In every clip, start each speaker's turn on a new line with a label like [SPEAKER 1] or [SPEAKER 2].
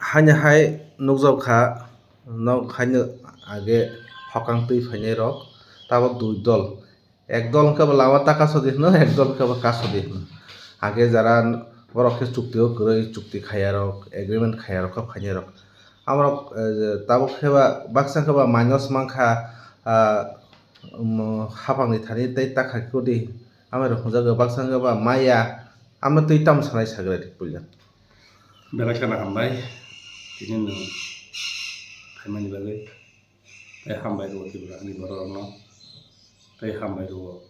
[SPEAKER 1] Haino hai nukjakha nok haino age hokang tui fainai rok tabo dui dol ek dol hingke bo lama taka sodi hino ek dol hingke bo kasodi hino age jara borok khe chukti o kwrwi chukti khaiya rok agreement khaiya rok fainai rok amorok tabuk kheba baksa kheba mainos mangkha hapang ni thani tei taka kodi amorok hungjago baksa kheba maya amo tui tamo sanai sagra puila.
[SPEAKER 2] Belai kana hambai tini no haimani bagai tei hambai ro tibra ni borok no tei hambai ro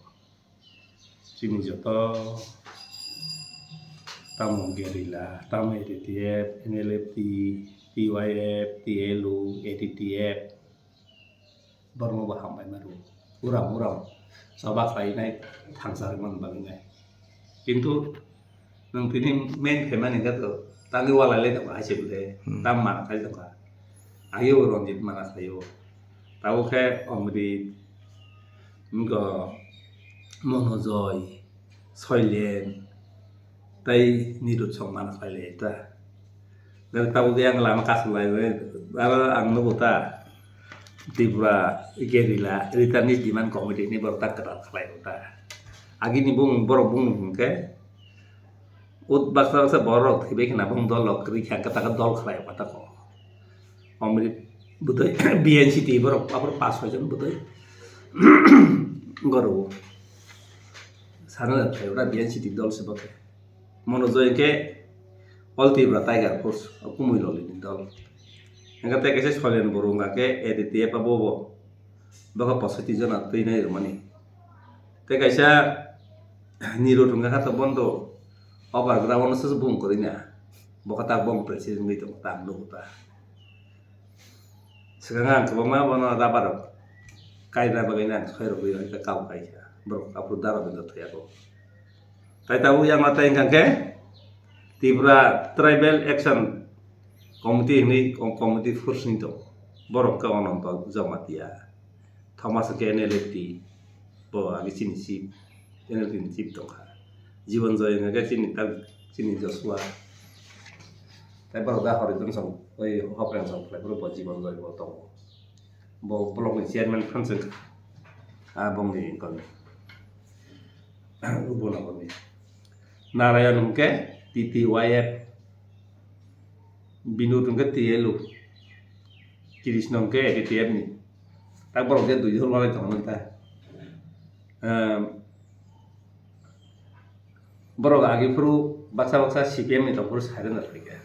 [SPEAKER 2] chini joto tamo gerilla tamo ATTF NLFT PYF TLU ATTF borno ba hambai maru uram sabak lainai thangsareman bagai কিন্তু nang tini main haimani gato tangi wala le tak ai sebule tam mana kai tak ayo ronjit mana sayo tahu ke omri ngo monojoy soilen tai nirut song mana saile ta dan tahu yang lama kasulai ara ang no buta tibra gerila ritanis diman komedi ini bertak kerat kalai ta agi ni bung borok bung ke ut baksa borok tibe kena bung dolok kri kha kata dol khlai pata ko omri budai BNCT borok apor 5 John budai goro sarana thayura BNCT dol sebake monojoy ke olti bra tiger force kumui loli dol engate kese solen borunga ke ATTF abo baka 65 John atui nai rumani te kaisa niro tunga kata bondo obar ground se bung korina bokata bong presiden gitu tang lu ta sekarang ke bama bono dabarok kaida bagainan khairo bi ka kau kai bro apu daro bindo thayako tai tahu yang mata ingkang ke Tribra Tribal Action Committee ini committee force ni to borok ka onon to jamatia Thomas ke NLFT bo agi sini si NLFT sip to kha জীবন জয় নাকি চিনি তার চিনি জসুয়া তারপর দা হরিজন সং ওই হপ্রেন সং ফ্লাইপুর জীবন জয় বত ব ব্লক नि চেয়ারম্যান ফ্রান্সিং বংনি কোন উবনা কোনি নারায়ণ কে TTYF বিনোদ কে TLU কৃষ্ণ কে ATTF ni তারপর যে দুই জন মানে তখন তা borok agi puru baksa CPM ni topur saren na pake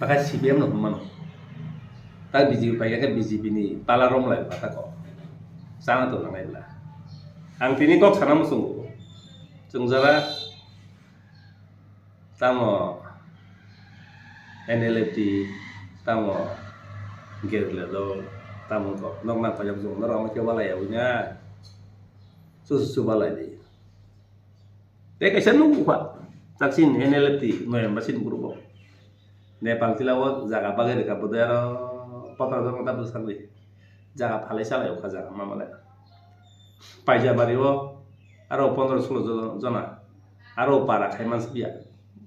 [SPEAKER 2] baka CPM no man ta BJP pake ke BJP ni pala rom lai pata ko sana to nangai la ang tini kok sana musung jungjara tamo NLFT tamo gerla do tamo ko nokna pajak jong no rom ke balai ya punya susu balai di kaisa nunggu pak taksin NLFT noyam basin grupo Nepal tilawo jaga bagai deka budaya patra dong ta besar wi jaga phalai salai o jaga mamale paija bariwo aro 15-16 jona aro para khai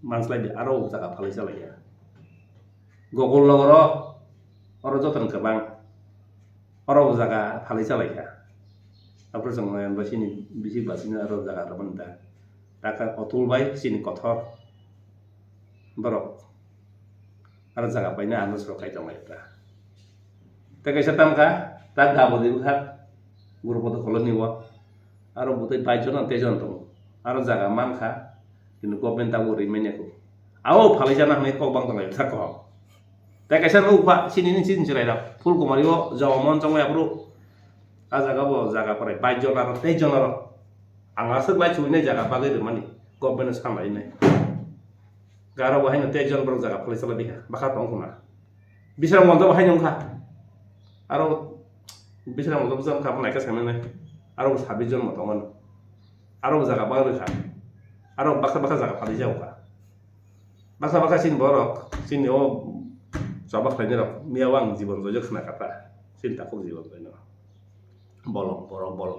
[SPEAKER 2] manslai bi aro jaga phalai salai ya gogol logoro oro jotan kebang oro jaga phalai salai ya apro jong noyam basini bisi basini aro jaga rabanda taka otul bai sini kothor borok ara jaga paina anus ro kai tong eta te kaisa tamka ta gabo di khat grupo to koloni wa aro butai 5 jon 3 jon tong aro jaga mankha kinu government ta uri menya ko awo phalai jana me ko bang tong eta ko te kaisa nu pa sini ni sin jirai da full kumari wo jawmon chong ya bro a jaga bo jaga pare 5 jon aro 3 jon aro anga seglai chuine jaga bagai rumani government samlai nai garo bahai na tejon bro jaga phalai sala diha bakha tong kuna bisram monjo bahai nongkha aro bisram monjo jam kha naika sane nai aro 26 jon motongan aro jaga bagai kha aro bakha jaga phalai jau kha bakha sin borok sin o sabak lainnya rok miawang jibon jojo khna kata sin takuk jibon jojo bolong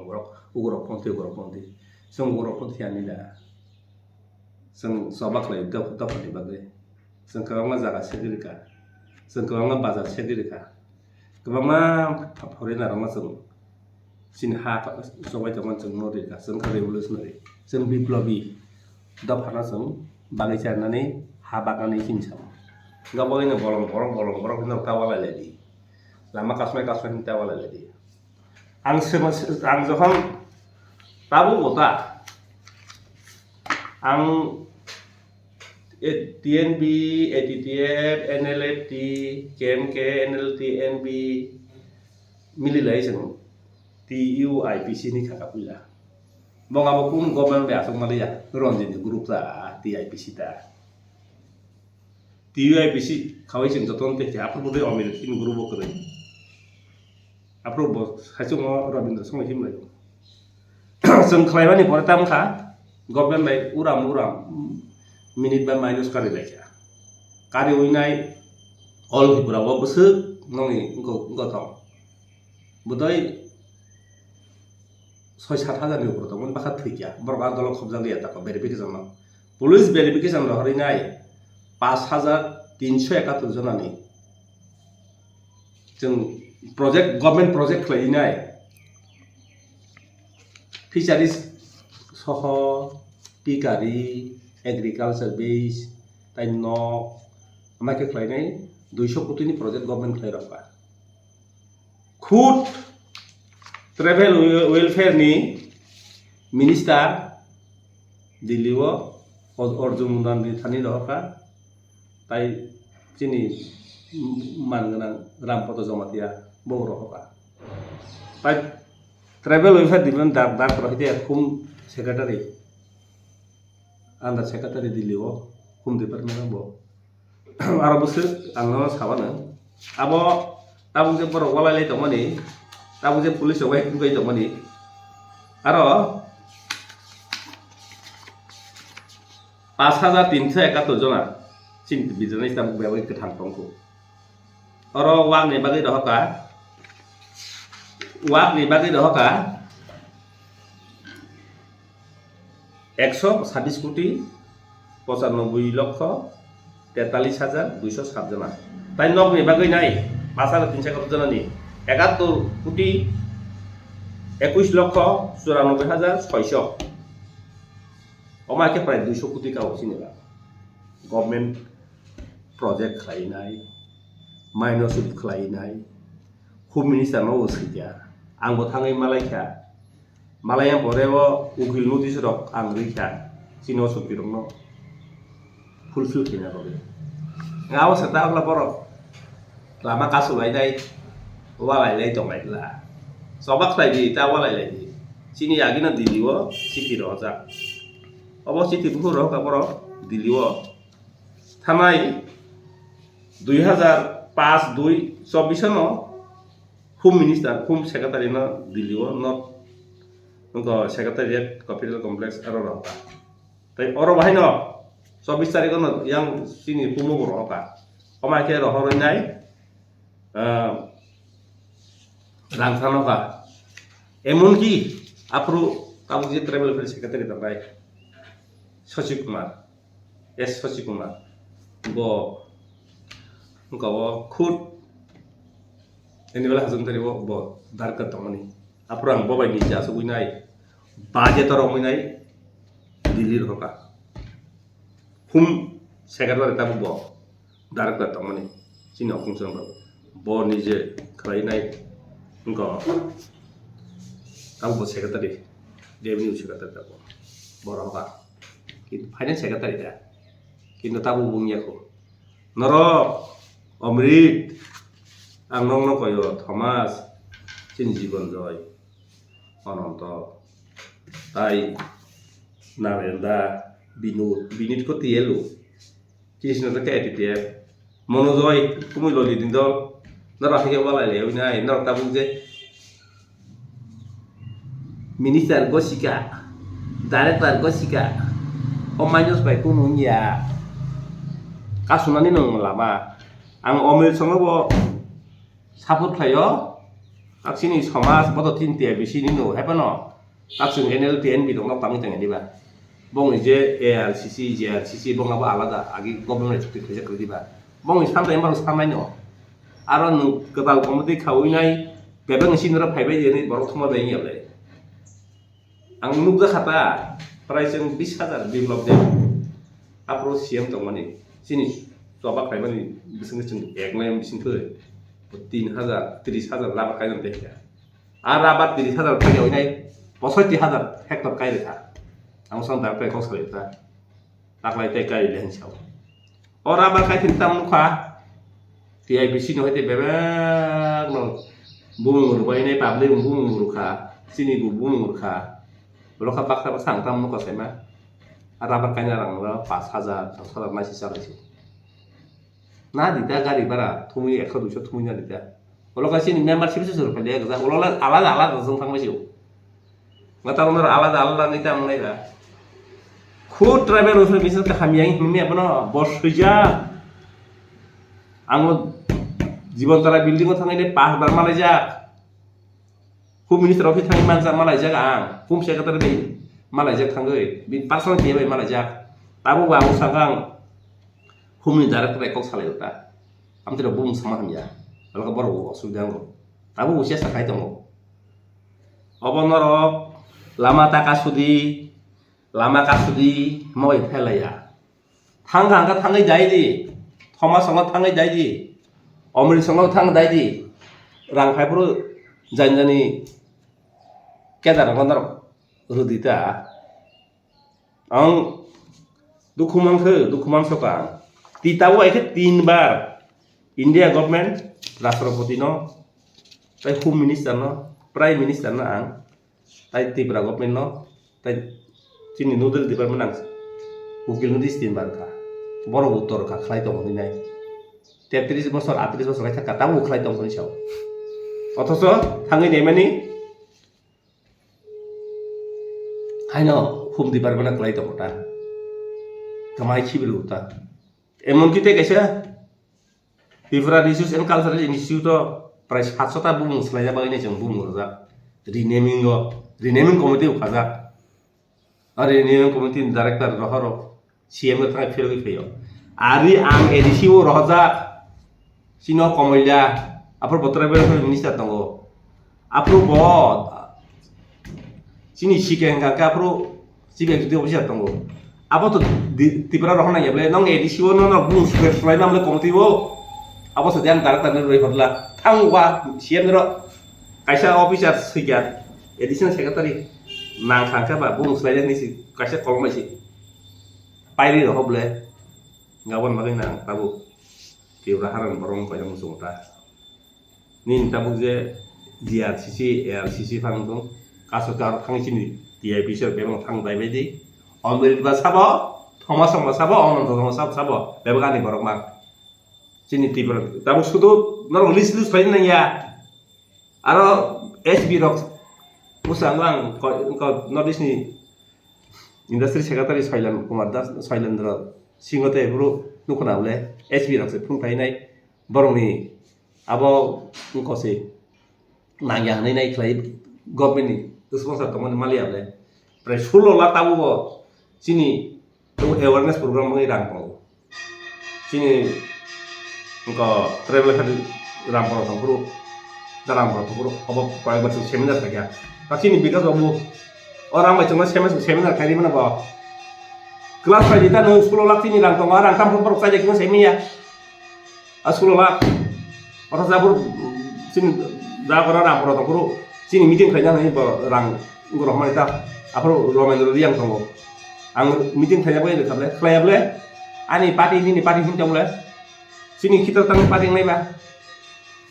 [SPEAKER 2] borok ugurok ponti sung borok ponti anila sung sabak lai dap di bagai sung kawang jaga segirika जों गोबां बाजार सेगिरिखा गोबां फरेनारमा जों सिन हा जबाय दंमोन जों नरिखा जों रेभलिउसनारि जों बिप्लबी दावहाना जों बागै जानानै हा बागानै हिंसा गावबागायनो बलं हिनाव टावालायलायदि लामा कासमाय टावालायलायदि आं जखन ताबो गता आं TNB, ATTF, NLFT, KMK, NLT, NB मिलिलाय जों TU IPC ni kakak pula bong abo pun government be asong malia ronjin grup ta TIPC ta TU IPC khawai जों जतन te apro bode omil in grup okre apro bo hachung Rabindra Songay himlai जों खलायबानि परे तामखा government bye उराम मिनिट बा माइनस कारि लायखा कारि उइनाय अल हिपुराव बसो नङि गथम बुदाय 6-7 हाजारनि उपर दंमोन बाखा थैया बरक आन्दोलन खबजा गैया ताको भेरिफिकेशन न पुलिस भेरिफिकेशन रहरिनाय 5371 जनानि जों प्रोजेक्ट गभर्नमेन्ट प्रोजेक्ट खलायनाय फिशारिज सह टिकारी एग्रिकालचार बेस ताइ नक माइके खलायनाय 200 कोटिनि प्रोजेक्ट गभर्नमेन्ट खलायरखा खुद ट्रेभेल वेलफेयर नि मिनिस्टार दिल्लीव अर्जुन मुंडानि थानि रहका ताइ चिनि मानगोनां रामपद जमातिया बौ रहका ताइ ट्राइबल वेलफेयर डिपार्टमेंट दार रहते हुम सेक्रेटारि आन्डार सेक्रेटारि दिल्लीव हुम डिपार्टमेन्ट बो आरो बसो आंनो साबानो आबो ताबुजे बरक वालायलाय दंमानि ताबुजे पुलिस जबाय कुगाय दंमानि आरो 5371 जना चिन बिजनेस ताम बेवै गोथां दंखौ आरो वागनि बागै रहका 126 कोटी 95 लक्ष 43,207 जना ताइ नगनि बागै नाय 5371 जनानि 71 कोटी 21 लक्ष 94,600 अमाके प्राय 200 कोटी का सिनेबा गभर्नमेन्ट प्रोजेक्ट खलायनाय माइनरशिप खलायनाय होम मिनिस्टार न उसैया आंबो थाङै मालायखा मालाया बरेव उकिल नोटिस रक आं रैखा सिनो सुकिरंन फुलफिल खिना रबे गाव सता अब्ला बर लामा कासुलायनाय वालायलाय दंलायला सबा खलायदि ता वालायलायदि सिनि आगिना दिल्लीव सिटि रजा अब सिटि बुहु रका बर दिल्लीव थानाय 2005-2-24 न होम मिनिस्टार होम सेक्रेटारि न दिल्लीव नट उनको सेक्रेटारिएट कैपिटल कम्प्लेक्स आरो रहता ताइ अरो बाहाय न 24 तारिख न यां सिनि पुमो रहका कमाके रहरनाय रांथानका एमन की आप्रो काबुजे ट्राइबल वेलफेयर सेक्रेटारि दबाय शशि कुमार बो उनको खुद एनिवेल हजम तरिव बो दारकत तमनि आप्रो आं बबाय नि जासो बुइनाय बाजेट रमइनाय दिल्ली रहका हुम सेक्रेटारि ताबु बो दारकत तमनि सिनो फंक्शन बो निजे खलायनाय उनको ताबु सेक्रेटारि रेवेन्यू सेक्रेटारि ताबु बरहका कि फाइनेंस सेक्रेटारि दा किन्तु ताबु बुंयाखौ नर अमृत आं नंनो कयो थमास चिन जीवन जय अनंत ताई नारेंदा बिनुत को तियेलु कृष्ण तक एटीटीएफ मनोजय कुमुय ललि दिनदल नराखिके वालायले उनाय नर ताबु जे मिनिस्टार गसिका डाइरेक्टर गसिका o minus by kunun ya kasunani nang lama ang omil songo bo saput khayo aksini somas boto tintia bisini no hepano aksun NLT NB dong nok tami tengeni ba bong je ARCC JRCC bong aba alada agi government chukti khajak diba bong san tay baru samai no aro nu kedal komedi khawinai bebeng sinra phaibai jeni borok thoma bai yable ang nukja khata price 20,000 develop de apro siam tongmani sini toba khaibani bising chung eknai bising thoi 3,000 30,000 laba kainam de ar abat 30,000 khai oinai 65,000 hektar kai rekha ang sang dar pe khos khoi ta taklai te kai lehen chau or abar kai tin tam kha TIPC no hete bebe no bumur bai nei public bumur kha sini bu bumur kha loka bakta sang tam no ko sema arabar kai narang ra 5,000 6,000 nasi salasi na dita gari bara thumi 100 200 thumi na dita loka sini membership se sur pele ga lola alada alada jong thang basiu ngata unor alada alada nita munai da khu travel office business ka hamiang himi apno bosja ang জীবন তারা বিল্ডিং থাঙাইনে 5 বার মালাইজাক home minister office থাঙি মানসা মালাইজাক আং home secretary বে মালাইজাक থাङै बि पार्सोनल थे बै मालाइजाक ताबो बाबु सांगां होमनि डाइरेक्टर एकक सालायता आमतिर बुम सामा हामिया अलगा बरो असुबिदा ngo ताबो उसिया साखाय दङ अबनर लामा ताका सुदि लामा कासुदि मय फेलाया थांगा थाङै दाइदि थमा संग थाङै दाइदि अमृत संग थाङ दाइदि रां फाइब्रो जानजानि केदार गनर रुदिता आं दुखुमान सोका तिताबो एके 3 बार इंडिया गवर्नमेंट राष्ट्रपति न ताइ होम मिनिस्टार न प्राइम मिनिस्टार न आं ताइ त्रिपुरा गवर्नमेंट न ताइ चिनि नोडल डिपार्टमेंट आं उकिल नदिस 3 बार का बरो उत्तर का खलाय दं हनै 33 বছর 38 বছর থাকা তাও খলায় দं হनै साव অথচ थाङै नेमानि हाइनो होम डिपार्टमेंट खलाय दं ता कमाय खिबिरु ता एमन किते कैसे Tripura resource and cultural institute प्राय 700 ता बुं सलायजा बायनै जों बुं रजा रिनेमिंग कमिटि उखाजा आरो रिनेमिंग कमिटि डाइरेक्टर रहरो सीएम का फेर फैयो आरि आं एडिसिओ रहजा सिनो कमैला आफर बतराबे मिनिस्टार दंगो आफरो ब सिनि सिकेंगा का आफरो सिबे जुदि अफिसार दंगो आबो तो त्रिपुरा रहना याबले नंग एडिसिओ न बुं स्लाइ नामले कमिटिबो आबो सदियान डाइरेक्टर ने रय हरला थांवा सीएम रो कायसा अफिसार सैया एडिशनल सेक्रेटारि नां खांका बा बुं स्लाइ निसि कायसा कलमाइसि पाइरि रहबले गावन मागै ना ताबु त्रिपुरा हारान बरं कयang मुसुंता nin tabu je DRCC ARCC phang dong kasokar phang chini TIPC bebang phang dai bedi onberi ba sabo thomasong ba sabo onon thong sabo bebagani borok mak chini Tripura tabu sudu nor list pain na ya aro SB rok musanglang ko notice ni industry secretary Sailan Kumar Das Sailendra Singote bro nukonable SB rok se phung painai borongni abo ngkose nangyang nei khlai government ni sponsor tomon maliable pre 16 lakh tabu sini to awareness program ngai rang ko sini ngko travel khadi ram poro thongpuru daram poro thongpuru abo koyak bachu seminar thakya sini bikas babu orang macam seminar khadi mana ba kelas khadi ta no 16 lakh sini rang tong rang tam poro saja kino semia 16 lakh orang zabur sini dah orang ram poro thongpuru sini meeting khanya nai ba rang ngro hamani ta apro romendro riang thongo ang meeting khanya ba khable khlayable ani party ni party hin tawle sini kita tang party nai ba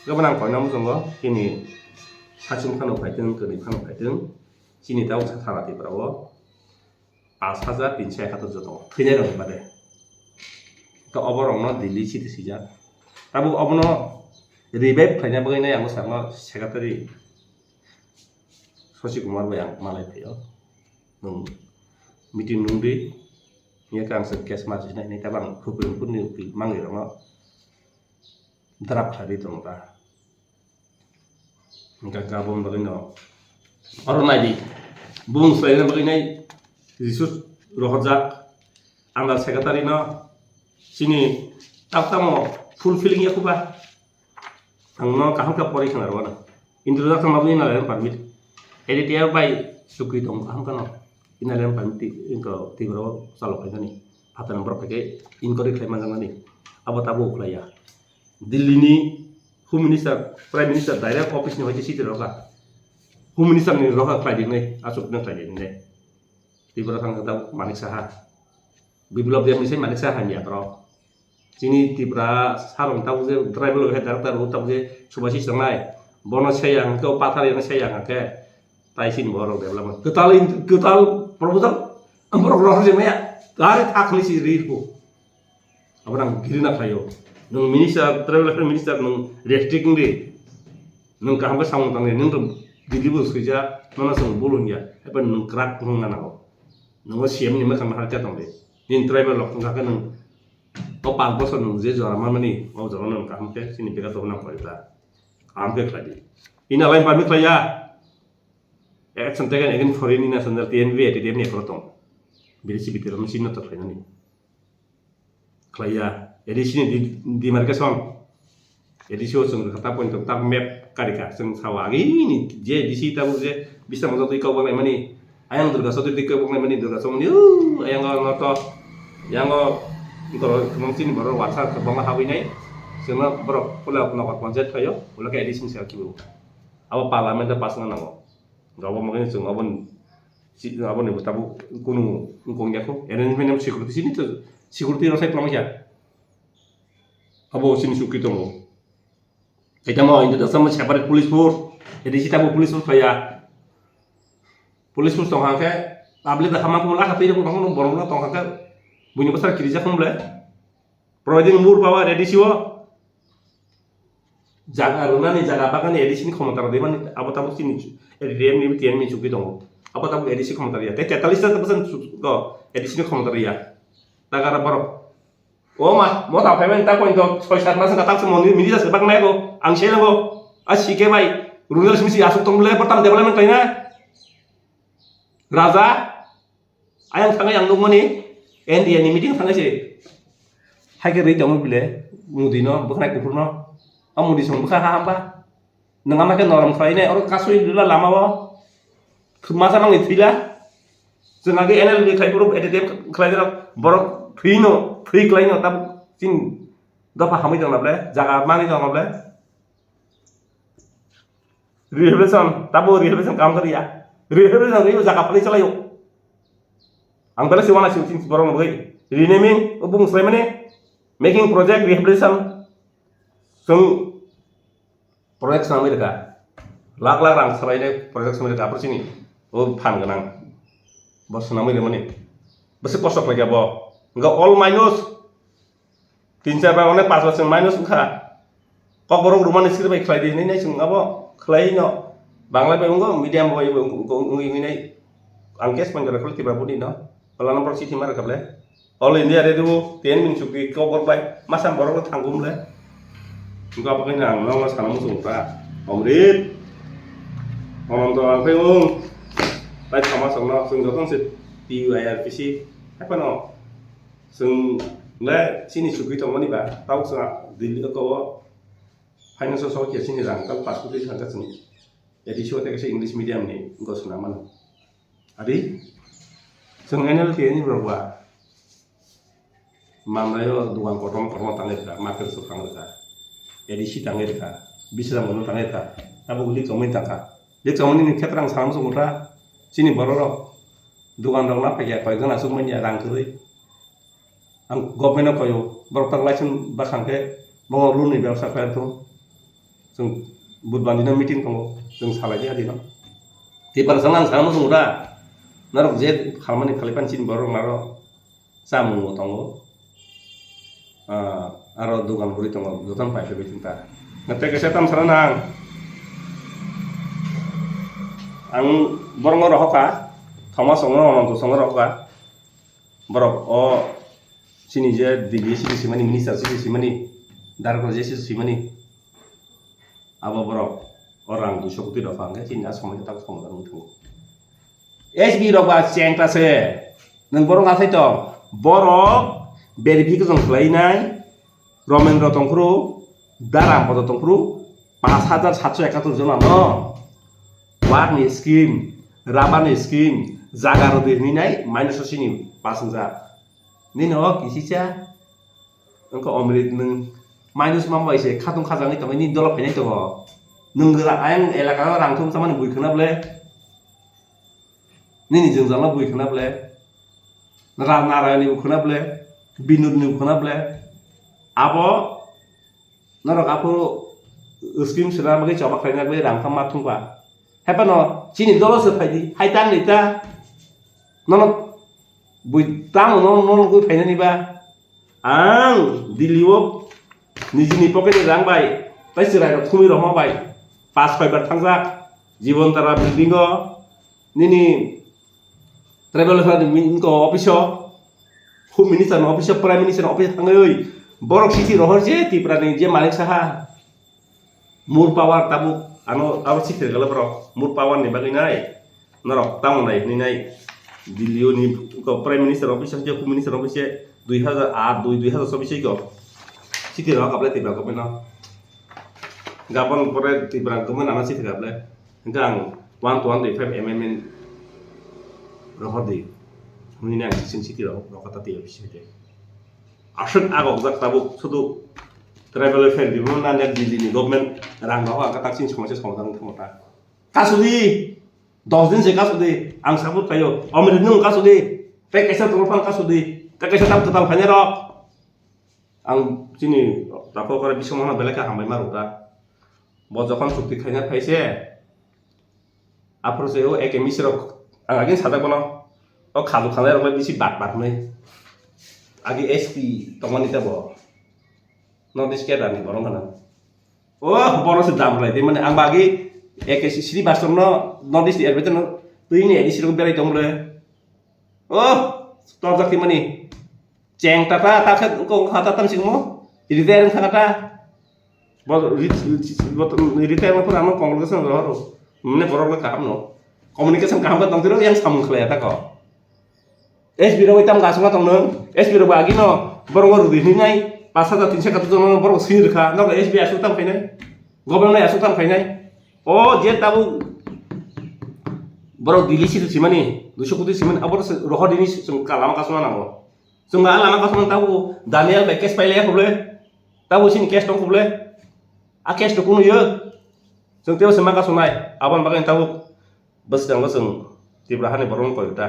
[SPEAKER 2] gabanang koinam jongo sini sachung phano phaiteng koni phano phaiteng sini tau satharati prawo 5,371 joto thine rong bade to oborong no Delhi city sija tabu obono revive khanya bagai ang sanga secretary Sosi Kumar bayang malai phayo nung meeting nungdi nya kang se kes majis nai ni tabang khupun pun ni ukil mangi rong drap khari tong ta ngka gabon bagai no oro nai di bung sai na bagai nai risus rohjak andal secretary no sini taptamo fulfilling ya kuba ang kaham ka pori khana ro na introduction mabu ina len permit edit ya bai sukri tong kaham kana ina len permit inko tibro salok ka ni hatan bro pake inkori claim jang ni abo tabu klaya Delhi ni Home Minister Prime Minister direct office ni hoje siti ro ka Home Minister ni ro ka klai ni asuk na klai ni tibro thang ta manik saha biblop dia misai manik saha ya bro sini tibra sarong tahu je driver head director tahu je subasi sengai bono sayang ke patar yang sayang ke taisin borong development ketal proposal ambrok roh je maya dari takli si ribu orang girina kayo nung minister travel minister nung restricting de nung kaham ke samung tang nung dilibu suja nona sang bulun ya apa nung krak nung nanao nung siam ni makan harga tang de nin travel lok nung nung Topal bosan nung je jora mani mau jora nung kaham ke sini pega to nang paita kaham ke kladi ina lain pamit klaya action taken again foreign ina sandar TNV TDM ni protong birisi bitir mesin to klaya ni klaya jadi sini di markas on jadi show sung kata point tak map karika sung sawagi ni je di sita je bisa mau to ikau bang mani ayang durga so di ikau bang mani durga so ni ayang ngoto yang kalau mungkin baru WhatsApp ke bawah hawi nai, semua baru pula nak konser kayo, pula ke edition saya kibu. Apa parlimen dah pasangan nango, nggak apa mungkin semua abon nih tabu kunu ngkongnya ko, arrangement yang security sini tuh security rasai pelamanya ya, abo sini suki tuh mo. Kita mau itu sama separate police force, edisi tabu police force kayak police force tong hangke, tablet dah kamar pula tapi dia pun borong lah tong hangke. Bunyi besar kiri jakung boleh, providing mur power edisi wo, jaga runa nih jaga apa kan edisi ini komentar dia mana, apa tahu sini, edisi ini tiang ini cukup dong, apa tahu edisi komentar ya, teh catalis itu pesan kok edisi ini komentar ya, tagara baru, oh mah, mau tahu pemain tak kau itu, soal saat masa kata semua ini militer sebab nego, angshel nego, asyik kebai, runa misi asuk tong boleh pertama development kayaknya, raja, ayang tengah yang nunggu nih. Dia ni meeting thang sih, hai ke rei jamu bile, mudi no, bukan aku purno, mudi song bukan hamba, nengama ke noram kaya ni, orang kasui dulu lama wo, masa nang itila, sengaja enel di kaya puru, edit kaya dulu, borok free kaya no, tab sin, dopa hamil jangan bile, jaga mani jangan bile, rehabilitation, tabu rehabilitation kamu kerja, rehabilitation itu jaga paling selayu. Ang pala si wana si borong bagay renaming ubung selaimane making project rehabilitation sung proyek sama mereka lak rang selain proyek sama mereka apa sini oh pan ganang bos nama ini mana besi kosok lagi apa enggak all minus tinja bangunnya pas bos minus enggak kok borong rumah nih sih baik kelai ini nih sung apa kelai no bangla enggak medium boy ini angkes penjara kulit tiba pun ini kalau nomor sisi mana kabel? All India ada tu, tian min suki kau berbaik, masa baru tanggung le. Enggak apa kena, nong mas kamu suka. Omrit, orang tua apa yang, baik sama sama, sung datang sih di wilayah visi, apa no, sung le sini suki tu mana ba, tahu sah di kau, financial sosial sini rangkap pas tu disangkat sini. Jadi show teknis English medium ni, enggak senang mana. Adi? Sengaja ini berubah. Mamlayo duang korong tangga ka, market su tangga ka. Edisi tangga ka, bisa menurut tangga ka. Apa guli komen tangga. Dia komen ini keterang salam semua. Sini baru duang dong apa ya? Kau itu langsung menyerang kiri. Ang government apa yo? Baru terlalu bahkan ke mengurus nih biasa kayak itu. Sung buat bandina meeting kamu, sung salahnya di no. Di persenang salam semua. Narok jet halman kalipan cin baru naro samu tongo aro dugan buri tongo dutan pai be cinta ngate kesehatan serenang ang borong roh ka thoma songo non to songo roh ka borok o sini je digi sini simani minister sini simani dar ko je sini simani abo borok orang tu syukuti do fang ke cinta somai tak somai kan mutu SB roba cengkla se nang borong asai to borok verification khlainai Ramendra তংক্রু দারামপদ তংক্রু 5,771 জনানো वारनि स्किम राबारनि स्किम जागारो देरनिनाय माइनस सिनि पासेन्जार नि न किसिसा अंको अमृत नों माइनस माबायसे खाथुं खाजाङै तङै नि दल फायनाय दङ नों आं एलाका रांथुम सामान बुइखोनाब्ले नि जोंजाला बुइखोनाब्ले नारायणनि बुइखोनाब्ले बिनुरनि बुइखोनाब्ले आबो नरक आफो स्किम सुना मगे चबा खायनाब्ले रांथाम माथुंबा हेपा न चिनि दल सफायदि हाइतां निता नन बुइतां नन गु फायनानिबा आं दिल्लीयाव निजिनि पकेटनि रां बाय ताइसराय थुमि रमाबाय 5-6 बार थांजा जीवन तारा बिल्डिंग निनि ट्राइबल मिनको office home minister office prime minister office थाङै बरक सिटी रहरजे तिप्रानि जे मालिक साहा मुर पावर ताबु आनो आरो सिटी गलब्र मुर पावर नि बागैनाय नरक तावनाय निनाय दिल्लीनि प्राइम मिनिस्टर ऑफिस जे होम मिनिस्टर ऑफिस 2008 2024 को सिटी रह काबले तिब्रा गबेन गाबन परे तिब्रा गमन आना सिटी काबले गां 125 एमएमएन रहरदि निनाय सिटी रह रखता ति ऑफिस हे आसन आगक जाक्ताबु सुदु ट्राइबल फेल बिमोन ना दिल्लीनि गभर्नमेंट रां बाहो आका ताक्सिन समस्या समाधान थमता कासुदि 10 दिन से कासुदि आं साबुत कायो अमृत नु कासुदि पैकेज तंफां कासुदि पैकेज दाम टोटाल फाइने रक आं जिनि दाखो करे बिसमना बेलेका हामबाय मारुता ब जखन चुक्ति खाइना फाइसे आफरसे ओ एके मिसरक आं आगे सादा बनो ओ खालु खानाय रक बिसि बात नै आगे एसपी तमनिता ब नॉर्थ ईस्ट के दानि बरं kana ओ बरसे दाम राइदे माने आं बागे एके सिरि बासर न नॉर्थ ईस्ट एरबेत न तुइनि एदिसिरक बेराय दंले ओ तोर जाति माने चेंग टाटा ताखे को खाता तमसिंगमो रिटायर थांगाता रिटायर फोर आनो कांग्रेसन रहरो माने बरक काम न कम्युनिकेशन काम का तंतिरो yang सामु खलाया ताको एसबी रो इताम गासमा तंग नों एसबी रो बागी न बरंग रुदिनि नाय 5,300 जन बरक सिनि रखा न एसबी आसुताम फायनाय गभर्नमेंट आसुताम फायनाय ओ जे ताबु बरक दिल्ली सिटी सिमानि 200 कोटी सिमानि अबर रहदिनि जों कालामा कासमा नांगो जों मा लामा कासमा ताबु दानियाल बे केस फाइलाया खबले ताबु सिनि केस दं खबले आ केस दं कुनुयो जों तेबो समा कासनाय आबान बागै ताबु बस दांगो जों तिब्राहानि बरं कयता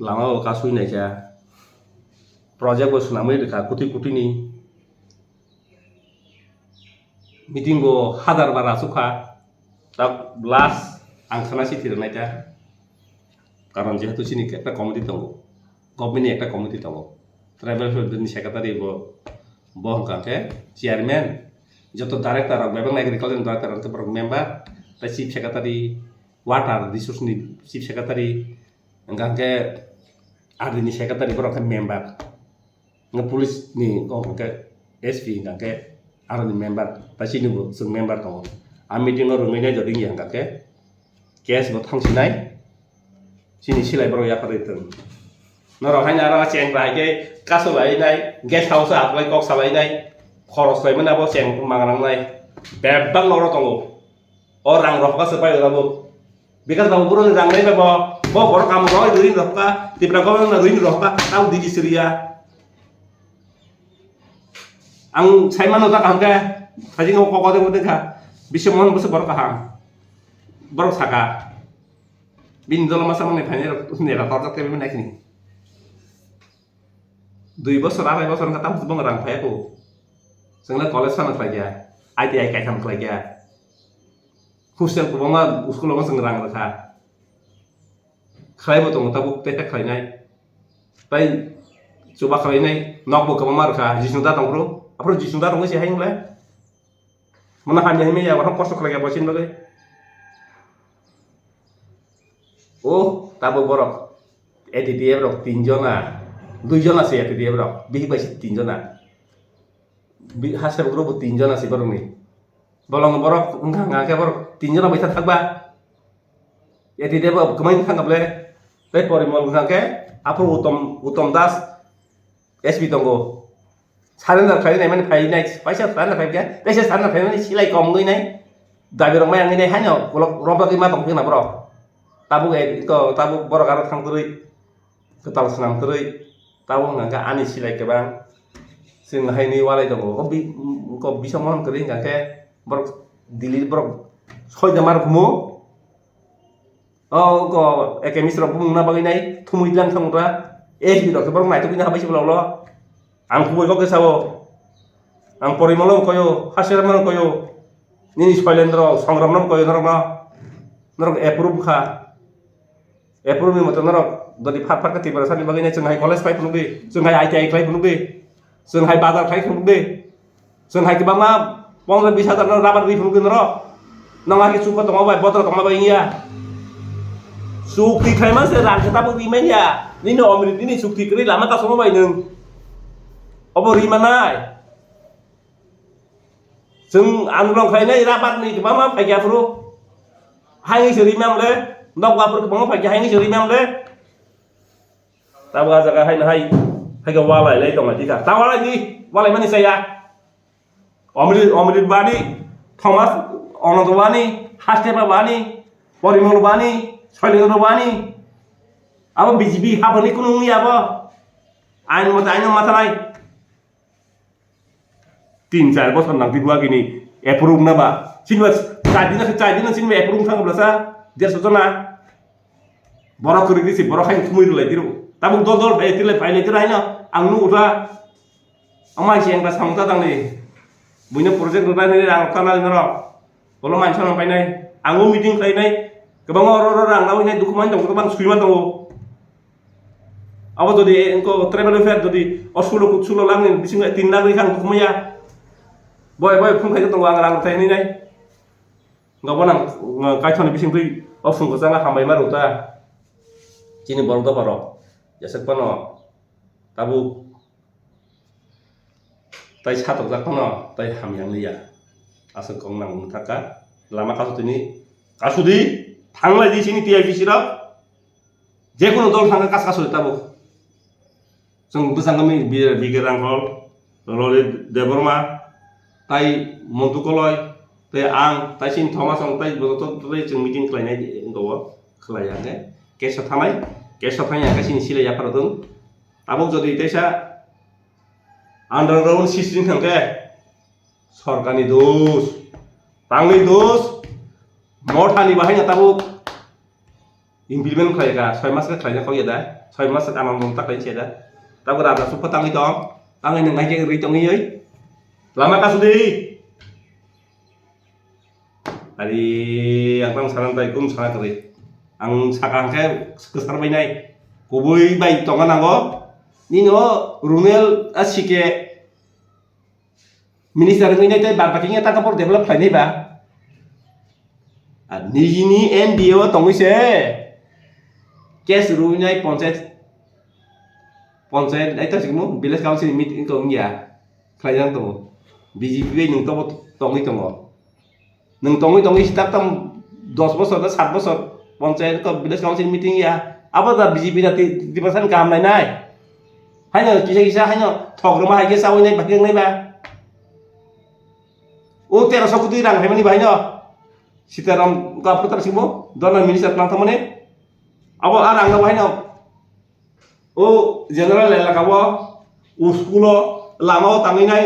[SPEAKER 2] लामा कासुइनाय जा प्रोजेक्ट बसुनामै रेखा कोटी नि मीटिंग गो हजार बार आसुखा ता लास्ट आंखाना सिटी रनायता कारण जेहेतु सिनि एकटा कमिटी दङ गभर्नमेन्टनि एकटा कमिटी दङ ट्राइबल फेडरेलनि सेक्रेटारि बहंकाके चेयारमैन जत डाइरेक्टर बेबं एग्रीकल्चर डाइरेक्टर पर मेंबर ता चीफ सेक्रेटारि वाटर रिसोर्सनि चीफ सेक्रेटारि अंगाके आर्मिनि सेक्रेटारि पर मेंबर ng पुलिस नि गंके एसपी अंगाके आर्मी मेंबर ता सिनिबो जों मेंबर दङ आ मीटिंग रो रुमैनाय जदिं अंगाके केस बो थांसिनाय सिनि सिलाय बर याफादैतों नर हायना रा चेंग रायगे कासलायनाय गेस्ट हाउस आप्लाय कक सालायनाय खरस लायमोन आबो चेंग मांगनांनाय बेबां नर दङ अ रां रखबासो बायराबो बिकास बाबु बुरो रां नै बाबो ब बर काम गय दुरिन रखबा तिब्रा गवन रुइन रखबा ताउ दिदि सिरिया आं साइमानो ता कामके फाजिंग कक दे मोदेखा बिसमन बस बर काहा बर साका बिन दल मासा माने फाइने नेरा ता जाते बे नाखिनि 2 बोसोर 2.5 बोसोर का ताम बंग रां फायको जोंला कॉलेज साना खायया आईटीआई कायथाम खायया हस्टेल को बंगा स्कूल में जों रां रखा खायबो दङ ताबु पेटे खायनाय बाय जुबा खायनाय नकबो गोबां मारखा जिसुदा दंब्रो आफ्रो जिसुदा दङ से हायनले मना हानि हाय या बरं कष्ट खायया बसिन बगे ओ ताबु बरक एटीटीएफ रक 3 जना 2 जना से एटीटीएफ रक बिहि बायसि 3 जना बि हासेब ग्रुप 3 जना से बरंनि बलं बरक ngaके बरक 3 जना बैसा थाकबा एटीटीएफ गमाइन थांगाबले बे परिमल ngaके Apro Utom Das SB tongo sarender khai nai mani phai nai paisa sarender phai kya paisa sarender phai mani silai kom ngui nai dabi rong mai ang nai haino rob lagi ma tong na bro tabu ko tabu boro garo thang turi ketal senam turi tabu ngangka ani silai ke bang sing hai ni walai tongo ko bisa mohon keri ngangke bro dili bro soi damar kumo oh ko ekemis rob bung na bagi nai thumui lang thang ra SB dok bro mai tu kina habai siblo lo ang kuboi ko kesawo ang porimolo koyo hasiraman koyo nini soilendro songramnom koyo norok approve kha approve ni moto norok dodi phat ka tibara sani bagina sungai college khai phunugdi sungai ITI khai phunugdi sungai bazar khai phunugdi sungai ke bama 15,000 no rabar ri phunugdi norok nonga ki suko tong bai botol tong bai ya sukti khai mas ran kata bu ri men ya nini omri nini sukti kri lama ka somo bai neung obo ri manai sung anulong khai nai rabat ni mama phai ya fru hai ngi seri mam le nok wa fru bang phai ya hai ngi seri mam le ta ba jaga hai na hai ga walai le tong ati ka ta walai ni walai mani saya omri bani thomas ononto bani hastema bani porimol bani soilendro bani abo BJP habani kunu ni abo ain mata nai 3-4 বছর নাং দিবা কিনি এপ্রুভ না বা সিনবা চাইদিনা সিনবা এপ্রুভ থাঙ্গা সা 150 জনা বড় করে দিছি বড় খাই থুমই রলাই দিরু তাবুক দল এতিলে ফাইলে দিরা হাইনা আংনু উঠা আমাই সেংবা সামতা দাংনি বুইনা প্রজেক্ট রুনানি রাং কানাল নর বলো মানছন পাইনাই आंगो मिटिं खालायनाय गोबां रां नावैनाय दुखुमान दं गोबां सुइमान दं अब जदि इनको ट्राइबल वेलफेयर जदि असुलो कुसुलो लांनि बिसिं 3 लाख रिखां दुखुमाया boy phung khai tong ang rang thai ni nai ngabo nang kai thon bising tui option ko sanga hambai maru ta chini bol do paro yasak pano tabu tai satok jak pano tai hamyang liya asal kong nang thaka lama kasudi thanglai di sini TIPC ra je kono dol thanga kasudi tabu sung busang kami bigerang hol lole deborma tai montukoloi tai ang tai sin thomas ong tai boto tai jeng meeting khlainai ngowo khlaiane kesa thanai kasin sile ya parodung tabuk jodi taisa underground system thangke sorkani dos tangni dos mothani bahaya tabuk implement khlaiga 6 mas ka khlaina khoya da 6 mas ka anong tak lain sia da tabuk ra super tangi tong tangi nang ngai ke ri tong ni euy lama kasudi hari ang sarantai kum sanakri ang sakangke kesar bainai kubui bai tongan anggo nino runel asike minister ngai tai bapakinya ta kapor develop khai ba ni NDO tongise kes runai panchayat ai ta sikmu village council meeting ko ngia khai jang to BJP nung tongi setiap tam 10 bosor dan 7 bosor panchayat ko village council meeting ya apa da BJP na di pasan kam nai hanya kisah hanya thok rumah hai ke sawi nai bagian nai ba o 1300 kuti rang hai mani ba hanya sitaram ka putar simo dona minister plan thamane abo arang na hai na o general la ka bo uskulo lama tangi nai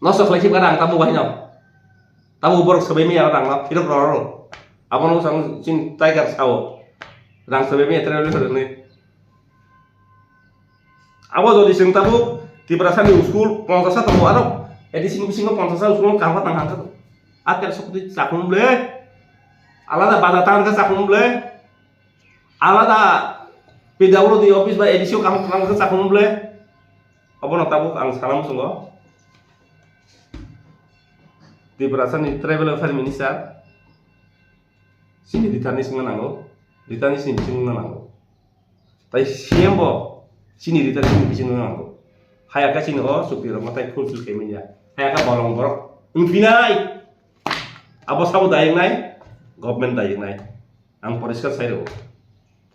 [SPEAKER 2] nasa flagship kadang tamu bahino tamu borok sebemi ya orang lah hidup roro apa nu sang sin tiger sawo rang sebemi terlalu sering apa jadi sing tamu di perasaan di uskul ponsasa tamu arok edisi bising ko ponsasa uskul kahwa tang hangka akhir seperti sakung ble alada badatan ka sakung ble alada pidawro di office ba edisi ko kahwa tang sakung ble apa nu tamu ang salam sunggo di perasaan di travel affair minister sini ditani singa nango ditani sini singa nango tai siembo sini ditani sini singa nango hayaka sini o supir matai fulfill kemenya hayaka borong borok impinai abo sabu dayeng nai government dayeng nai ang poriskar sairo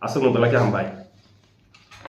[SPEAKER 2] asung belaka hambai